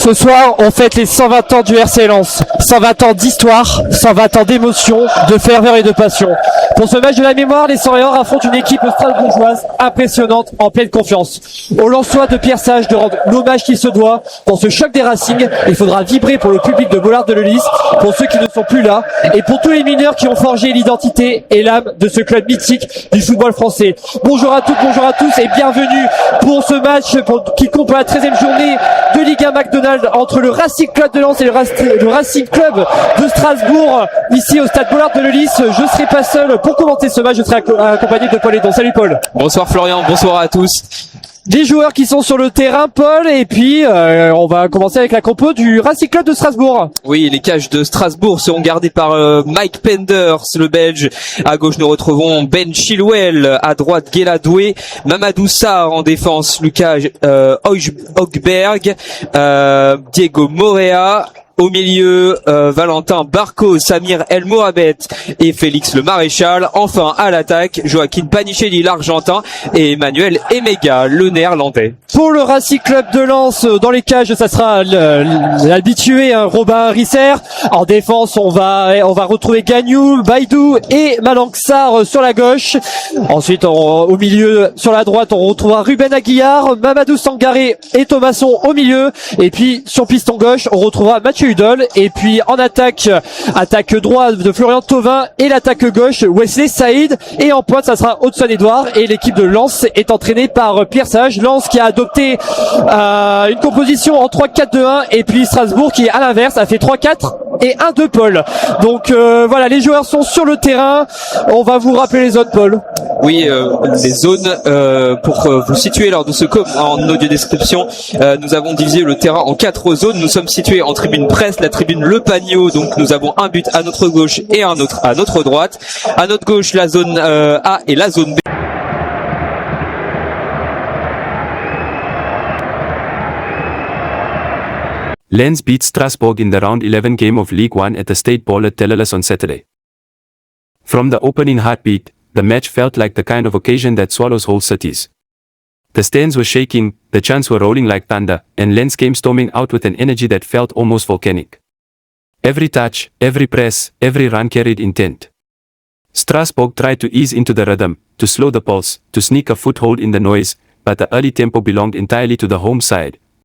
Ce soir, on fête les 120 ans du RC Lens. 120 ans d'histoire, 120 ans d'émotion, de ferveur et de passion. Pour ce match de la mémoire, les Soriors affrontent une équipe strasbourgeoise impressionnante, en pleine confiance. Au Lensois de Pierre Sage de rendre l'hommage qui se doit. Dans ce choc des Racing, il faudra vibrer pour le public de Bollard de Lellis, pour ceux qui ne sont plus là, et pour tous les mineurs qui ont forgé l'identité et l'âme de ce club mythique du football français. Bonjour à toutes, bonjour à tous, et bienvenue pour ce match qui compte pour la 13e journée de Ligue 1 McDonald's entre le Racing Club de Lens et le Racing Club de Strasbourg, ici au stade Bollard de Lellis. Je ne serai pas seul pour commenter ce match, je serai accompagné de Paul Edon. Salut Paul. Bonsoir Florian, bonsoir à tous. Des joueurs qui sont sur le terrain, Paul, et puis on va commencer avec la compo du Racing Club de Strasbourg. Oui, les cages de Strasbourg seront gardées par Mike Penders, le Belge. À gauche, nous retrouvons Ben Chilwell. À droite, Guéla Doué. Mamadou Sarr en défense. Lucas Højbjerg. Diego Morea. Au milieu, Valentin Barco, Samir El Mohamed et Félix le Maréchal. Enfin, à l'attaque, Joaquin Panichelli, l'Argentin, et Emmanuel Emega, le Néerlandais. Pour le Racing Club de Lens, dans les cages, ça sera l'habitué, Robin Risser. En défense, on va retrouver Gagnou, Baïdou et Malang Sarr sur la gauche. Ensuite, au milieu, sur la droite, on retrouvera Ruben Aguilar, Mamadou Sangaré et Thomasson au milieu. Et puis, sur piston gauche, on retrouvera Mathieu Hudol. Et puis, en attaque droite de Florian Thauvin et l'attaque gauche, Wesley Saïd. Et en pointe, ça sera Hudson-Edouard. Et l'équipe de Lens est entraînée par Pierre Sage. Lens qui a adopté une composition en 3-4-2-1. Et puis, Strasbourg qui, à l'inverse, a fait 3-4 et 1-2 Paul. Donc voilà, les joueurs sont sur le terrain. On va vous rappeler les zones, Paul. Oui, les zones, pour vous situer lors de ce en audio description, nous avons divisé le terrain en 4 zones. Nous sommes situés en tribune presse, la tribune Le Pagno, donc nous avons un but à notre gauche et un autre à notre droite. À notre gauche, la zone A et la zone B. Lens beat Strasbourg in the round 11 game of League One at the State Ball at Telleles on Saturday. From the opening heartbeat, the match felt like the kind of occasion that swallows whole cities. The stands were shaking, the chants were rolling like thunder, and Lens came storming out with an energy that felt almost volcanic. Every touch, every press, every run carried intent. Strasbourg tried to ease into the rhythm, to slow the pulse, to sneak a foothold in the noise, but the early tempo belonged entirely to the home side,